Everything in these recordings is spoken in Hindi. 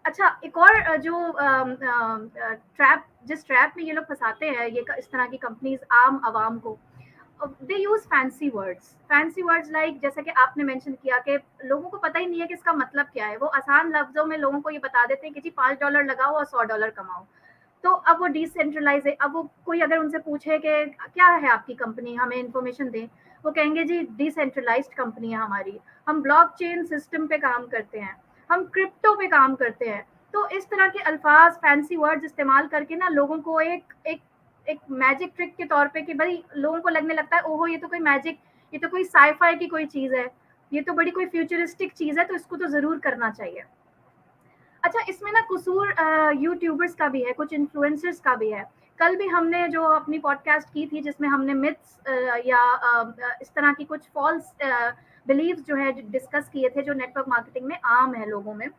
अच्छा, एक और जिस ट्रैप में ये लोग फँसाते हैं इस तरह की कंपनीज़ आम आवाम को, दे यूज़ फैंसी वर्ड्स लाइक जैसा कि आपने मेंशन किया कि लोगों को पता ही नहीं है कि इसका मतलब क्या है। वो आसान लफ्ज़ों में लोगों को ये बता देते हैं कि जी $5 लगाओ और $100 कमाओ। तो अब वो डिसेंट्रलाइज़ है, अब वो कोई अगर उनसे पूछे कि क्या है आपकी कंपनी, हमें इन्फॉर्मेशन दें, वो कहेंगे जी डिसेंट्रलाइज़्ड कंपनी है हमारी, हम ब्लॉकचेन सिस्टम पे काम करते हैं, हम क्रिप्टो पे काम करते हैं। तो इस तरह के अल्फाज, फैंसी वर्ड्स इस्तेमाल करके ना लोगों को एक एक एक मैजिक ट्रिक के तौर पे कि भाई लोगों को लगने लगता है ओहो ये तो कोई मैजिक, ये तो कोई साइफाई की कोई चीज़ है, ये तो बड़ी कोई फ्यूचरिस्टिक चीज़ है, तो इसको तो ज़रूर करना चाहिए। अच्छा, इसमें ना कसूर यूट्यूबर्स का भी है, कुछ इन्फ्लुएंसर्स का भी है। कल भी हमने जो अपनी पॉडकास्ट की थी जिसमें हमने मिथ्स इस तरह की कुछ फॉल्स बिलीव्स जो है डिस्कस किए थे जो नेटवर्क मार्केटिंग में आम है लोगों में।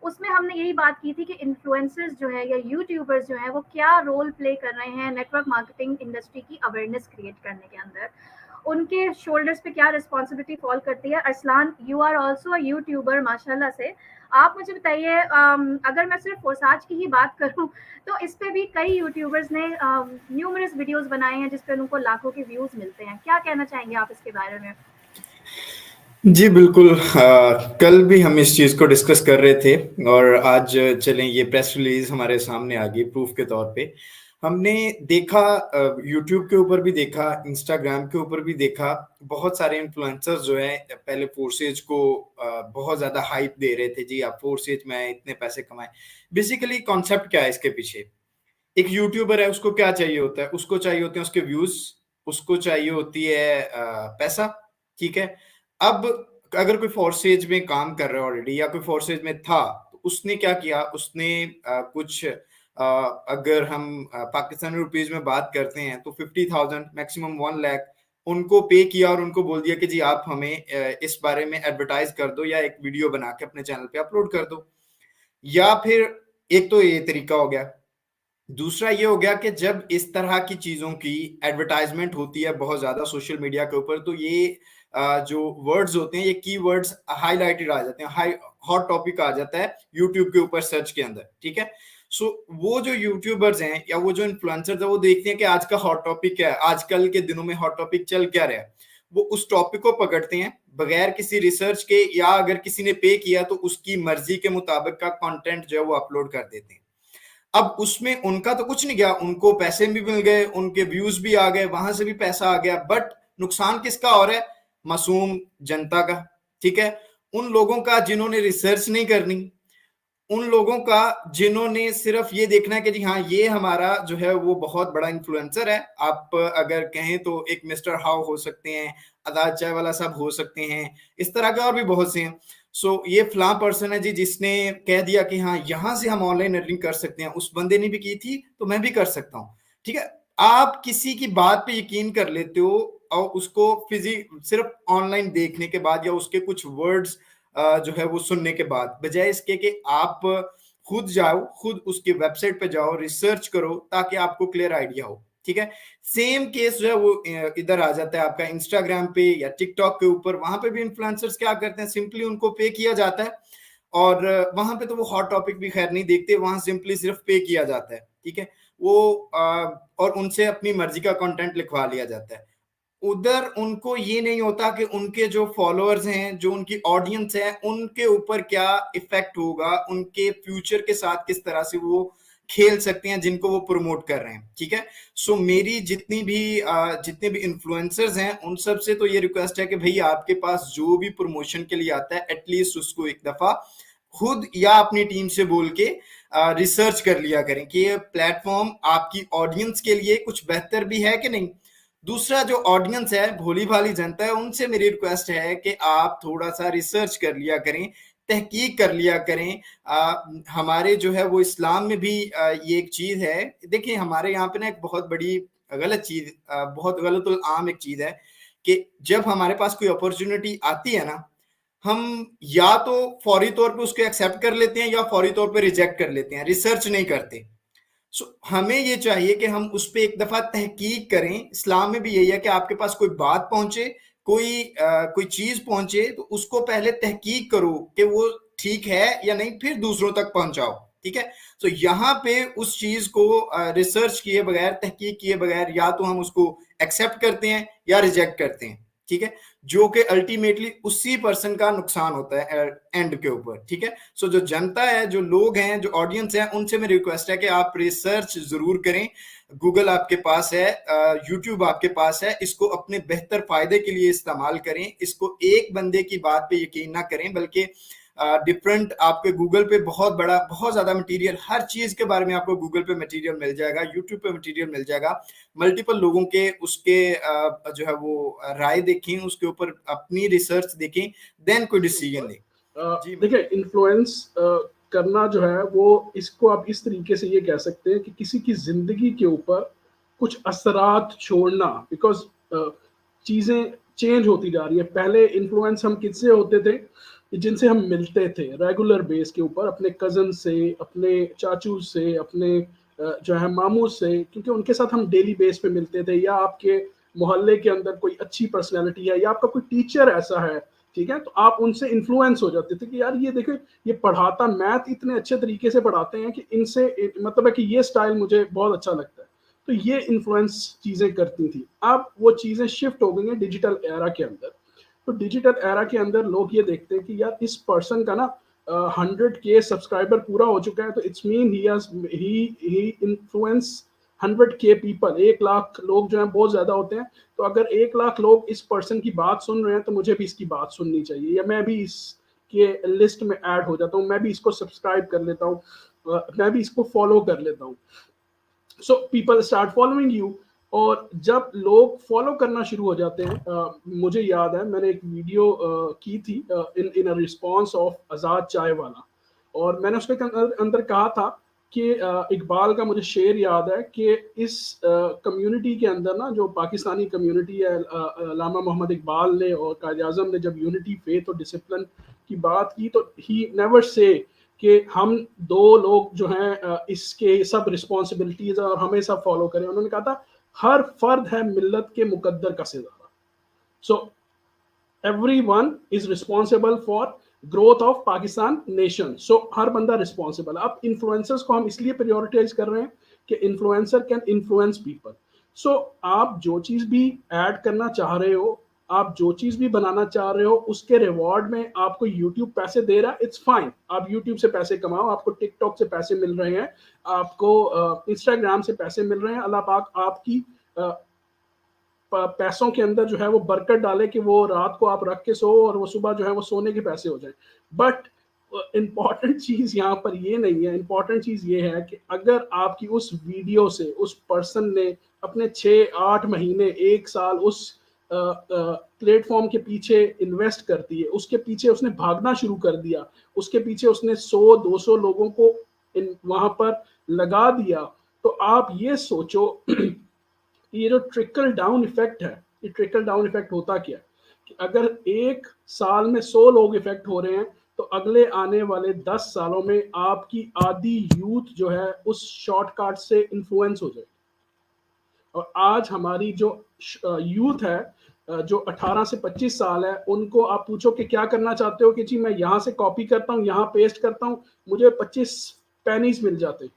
उसमें हमने यही बात की थी कि इन्फ्लुएंसर्स जो है या यूट्यूबर्स जो है वो क्या रोल प्ले कर रहे हैं नेटवर्क मार्केटिंग इंडस्ट्री की अवेयरनेस क्रिएट करने के अंदर। उनके शोल्डर्स पे क्या रिस्पॉन्सिबिलिटी फॉल करती है। Arsalan, you are also a YouTuber माशाल्लाह से। आप मुझे बताइए, अगर मैं सिर्फ फोरसाज की ही बात करूं तो इस पे भी कई यूट्यूबर्स ने न्यूमरस वीडियोस बनाए हैं जिस पे उनको लाखों के व्यूज मिलते हैं। क्या कहना चाहेंगे आप इसके बारे में? जी बिल्कुल। कल भी हम इस चीज़ को डिस्कस कर रहे थे और आज चलें ये प्रेस रिलीज हमारे सामने आ गई प्रूफ के तौर पे। हमने देखा, यूट्यूब के ऊपर भी देखा, इंस्टाग्राम के ऊपर भी देखा, बहुत सारे इन्फ्लुएंसर्स जो हैं पहले फोर्सेज को बहुत ज़्यादा हाइप दे रहे थे, जी आप फोर्सेज में इतने पैसे कमाएं। बेसिकली कॉन्सेप्ट क्या है इसके पीछे? एक यूट्यूबर है, उसको क्या चाहिए होता है? उसको चाहिए होते हैं उसके व्यूज, उसको चाहिए होती है पैसा, ठीक है। अब अगर कोई फोर्सेज में काम कर रहा है ऑलरेडी या कोई फोर्सेज में था, तो उसने क्या किया? उसने अगर हम पाकिस्तानी रुपीज में बात करते हैं तो 50,000 मैक्सिमम 1 लाख उनको पे किया और उनको बोल दिया कि जी आप हमें इस बारे में एडवर्टाइज कर दो या एक वीडियो बना के अपने चैनल पे अपलोड कर दो। या फिर एक तो ये तरीका हो गया। दूसरा ये हो गया कि जब इस तरह की चीजों की एडवर्टाइजमेंट होती है बहुत ज्यादा सोशल मीडिया के ऊपर, तो ये जो वर्ड्स होते हैं, ये कीवर्ड्स हाईलाइटेड आ जाते हैं, हाई हॉट टॉपिक आ जाता है यूट्यूब के ऊपर सर्च के अंदर, ठीक है। सो वो जो यूट्यूबर्स हैं या वो जो इन्फ्लुएंसर्स हैं, वो देखते हैं कि आज का हॉट टॉपिक क्या है, आजकल के दिनों में हॉट टॉपिक चल क्या रहा है। वो उस टॉपिक को पकड़ते हैं बगैर किसी रिसर्च के, या अगर किसी ने पे किया तो उसकी मर्जी के मुताबिक का कंटेंट जो है वो अपलोड कर देते हैं। अब उसमें उनका तो कुछ नहीं गया, उनको पैसे भी मिल गए, उनके व्यूज भी आ गए, वहां से भी पैसा आ गया, बट नुकसान किसका हो रहा है? मासूम जनता का, ठीक है। उन लोगों का जिन्होंने रिसर्च नहीं करनी, उन लोगों का जिन्होंने सिर्फ ये देखना है कि जी हाँ ये हमारा जो है वो बहुत बड़ा इन्फ्लुएंसर है। आप अगर कहें तो एक मिस्टर हाउ हो सकते हैं, आजाद चाय वाला साहब हो सकते हैं, इस तरह के और भी बहुत से हैं। सो ये फला पर्सन है जी जिसने कह दिया कि हाँ यहां से हम ऑनलाइन अर्निंग कर सकते हैं, उस बंदे ने भी की थी तो मैं भी कर सकता हूँ, ठीक है। आप किसी की बात पे यकीन कर लेते हो और उसको सिर्फ ऑनलाइन देखने के बाद या उसके कुछ वर्ड्स जो है वो सुनने के बाद, बजाय इसके कि आप खुद जाओ, खुद उसके वेबसाइट पे जाओ, रिसर्च करो ताकि आपको क्लियर आइडिया हो, ठीक है। सेम केस जो है वो इधर आ जाता है आपका इंस्टाग्राम पे या टिकटॉक के ऊपर। वहां पे भी इन्फ्लुएंसर्स क्या करते हैं, सिंपली उनको पे किया जाता है और वहां पे तो वो हॉट टॉपिक भी खैर नहीं देखते, वहां सिंपली सिर्फ पे किया जाता है, ठीक है। वो और उनसे अपनी मर्जी का कंटेंट लिखवा लिया जाता है। उधर उनको ये नहीं होता कि उनके जो फॉलोअर्स हैं, जो उनकी ऑडियंस है, उनके ऊपर क्या इफेक्ट होगा, उनके फ्यूचर के साथ किस तरह से वो खेल सकते हैं जिनको वो प्रमोट कर रहे हैं, ठीक है। सो मेरी जितने भी इन्फ्लुएंसर्स हैं उन सब से तो ये रिक्वेस्ट है कि भाई आपके पास जो भी प्रमोशन के लिए आता है एटलीस्ट उसको एक दफा खुद या अपनी टीम से बोल के रिसर्च कर लिया करें कि ये प्लेटफॉर्म आपकी ऑडियंस के लिए कुछ बेहतर भी है कि नहीं। दूसरा जो ऑडियंस है, भोली भाली जनता है, उनसे मेरी रिक्वेस्ट है कि आप थोड़ा सा रिसर्च कर लिया करें, तहकीक कर लिया करें। हमारे जो है वो इस्लाम में भी ये एक चीज है। देखिए हमारे यहाँ पे ना एक बहुत बड़ी गलत चीज, बहुत गलत और आम एक चीज है कि जब हमारे पास कोई अपॉर्चुनिटी आती है ना, हम या तो फौरी तौर पे उसको एक्सेप्ट कर लेते हैं या फौरी तौर पे रिजेक्ट कर लेते हैं, रिसर्च नहीं करते। सो हमें ये चाहिए कि हम उस पर एक दफा तहकीक करें। इस्लाम में भी यही है कि आपके पास कोई बात पहुंचे, कोई चीज पहुंचे तो उसको पहले तहकीक करो कि वो ठीक है या नहीं, फिर दूसरों तक पहुंचाओ। ठीक है, तो यहाँ पे उस चीज को रिसर्च किए बगैर, तहकीक किए बगैर, या तो हम उसको एक्सेप्ट करते हैं या रिजेक्ट करते हैं। ठीक है, जो कि अल्टीमेटली उसी पर्सन का नुकसान होता है एंड के ऊपर। ठीक है, सो जो जनता है, जो लोग हैं, जो ऑडियंस है, उनसे मेरी रिक्वेस्ट है कि आप रिसर्च जरूर करें। गूगल आपके पास है, यूट्यूब आपके पास है, इसको अपने बेहतर फायदे के लिए इस्तेमाल करें। इसको एक बंदे की बात पे यकीन ना करें, बल्कि डिफरेंट आपके गूगल पे बहुत बड़ा, बहुत ज्यादा मटेरियल, हर चीज के बारे में आपको गूगल पे मटेरियल मिल जाएगा, यूट्यूब पे मटेरियल मिल जाएगा। मल्टीपल लोगों के उसके जो है वो राय देखें, उसके ऊपर अपनी रिसर्च देखें, देन कोई डिसीजन लें। जी देखिए, इन्फ्लुएंस करना जो है वो, इसको आप इस तरीके से ये कह सकते हैं कि किसी की जिंदगी के ऊपर कुछ असरात छोड़ना, बिकॉज चीजें चेंज होती जा रही है। पहले इन्फ्लुएंस हम किससे होते थे, जिनसे हम मिलते थे रेगुलर बेस के ऊपर, अपने कजन से, अपने चाचू से, अपने जो है मामू से, क्योंकि उनके साथ हम डेली बेस पे मिलते थे। या आपके मोहल्ले के अंदर कोई अच्छी पर्सनैलिटी है, या आपका कोई टीचर ऐसा है, ठीक है, तो आप उनसे इन्फ्लुएंस हो जाते थे कि यार ये देखो, ये पढ़ाता, मैथ इतने अच्छे तरीके से पढ़ाते हैं कि इनसे मतलब है कि ये स्टाइल मुझे बहुत अच्छा लगता है। तो ये इन्फ्लुएंस चीजें करती थी। अब वो चीजें शिफ्ट हो गई हैं डिजिटल एरा के अंदर। तो डिजिटल एरा के अंदर लोग ये देखते हैं कि यार इस पर्सन का ना 100K सब्सक्राइबर पूरा हो चुका है, तो it's mean he influence 100K people. 1 lakh लोग जो हैं बहुत ज्यादा होते हैं। तो अगर 1 लाख लोग इस पर्सन की बात सुन रहे हैं, तो मुझे भी इसकी बात सुननी चाहिए, या मैं भी इसके लिस्ट में ऐड हो जाता हूँ, मैं भी इसको सब्सक्राइब कर लेता हूँ, मैं भी इसको फॉलो कर लेता हूँ। So people start following you. और जब लोग फॉलो करना शुरू हो जाते हैं, मुझे याद है मैंने एक वीडियो की थी इन अ रिस्पॉन्स ऑफ आज़ाद चाय वाला, और मैंने उसके अंदर कहा था कि इकबाल का मुझे शेर याद है कि इस कम्युनिटी के अंदर ना, जो पाकिस्तानी कम्युनिटी है, अल्लामा मोहम्मद इकबाल ने और कायद आज़म ने जब यूनिटी, फेथ और डिसिप्लिन की बात की, तो ही नेवर से कि हम दो लोग जो हैं इसके सब रिस्पॉन्सिबिलिटीज और हमें सब फॉलो करें। उन्होंने कहा था हर फर्द है मिल्लत के मुकद्दर का सितारा। So everyone is responsible for growth of Pakistan nation. So हर बंदा रिस्पॉन्सिबल। अब इन्फ्लुएंसर्स को हम इसलिए प्रायोरिटाइज कर रहे हैं कि इन्फ्लुएंसर कैन इन्फ्लुएंस पीपल। सो आप जो चीज भी ऐड करना चाह रहे हो, आप जो चीज भी बनाना चाह रहे हो, उसके रिवॉर्ड में आपको यूट्यूब पैसे दे रहा है, इट्स फाइन। आप यूट्यूब से पैसे कमाओ, आपको टिकटॉक से पैसे मिल रहे हैं, आपको इंस्टाग्राम से पैसे मिल रहे हैं। अल्लाह पाक आपकी पैसों के अंदर जो है वो बरकत डाले कि वो रात को आप रख के सो और वो सुबह जो है वो सोने के पैसे हो जाए। बट इंपॉर्टेंट चीज यहाँ पर ये नहीं है। इंपॉर्टेंट चीज ये है कि अगर आपकी उस वीडियो से उस पर्सन ने अपने 6-8 महीने 1 साल उस प्लेटफॉर्म के पीछे इन्वेस्ट कर दिए, उसके पीछे उसने भागना शुरू कर दिया, उसके पीछे उसने 100-200 लोगों को वहां पर लगा दिया, तो आप ये सोचो ये जो ट्रिकल डाउन इफेक्ट है, ये ट्रिकल डाउन इफेक्ट होता क्या है कि अगर 1 साल में 100 लोग इफेक्ट हो रहे हैं, तो अगले आने वाले 10 सालों में आपकी आधी यूथ जो है उस शॉर्टकट से इन्फ्लुएंस हो जाएगी। और आज हमारी जो यूथ है, जो 18 से 25 साल है, उनको आप पूछो कि क्या करना चाहते हो, कि जी मैं यहाँ से कॉपी करता हूँ, यहाँ पेस्ट करता हूँ, मुझे 25 पेनीज मिल जाते हैं।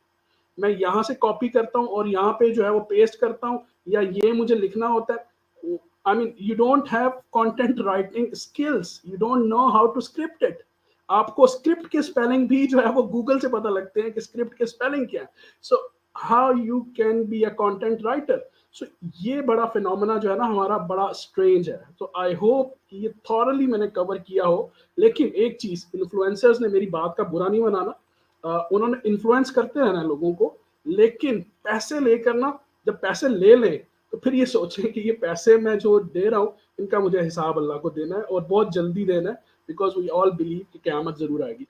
मैं यहाँ से कॉपी करता हूँ और यहाँ पे जो है वो पेस्ट करता हूँ, या ये मुझे लिखना होता है। I mean you don't have content writing skills, you don't know how to script it. आपको स्क्रिप्ट के स्पेलिंग भी जो है वो गूगल से पता लगते हैं कि स्क्रिप्ट के स्पेलिंग क्या है। So how you can be a content writer. So ये बड़ा फिनोमेना जो है ना हमारा बड़ा स्ट्रेंज है। तो आई होप ये थॉरली मैंने कवर किया हो। लेकिन एक चीज, इन्फ्लुएंसर्स ने मेरी बात का बुरा नहीं बनाना, उन्होंने इन्फ्लुएंस करते रहना लोगों को, लेकिन पैसे लेकर ना, जब पैसे ले लें तो फिर ये सोचें कि ये पैसे मैं जो दे रहा हूँ इनका मुझे हिसाब अल्लाह को देना है, और बहुत जल्दी देना है, बिकॉज वी ऑल बिलीव कि क़यामत जरूर आएगी।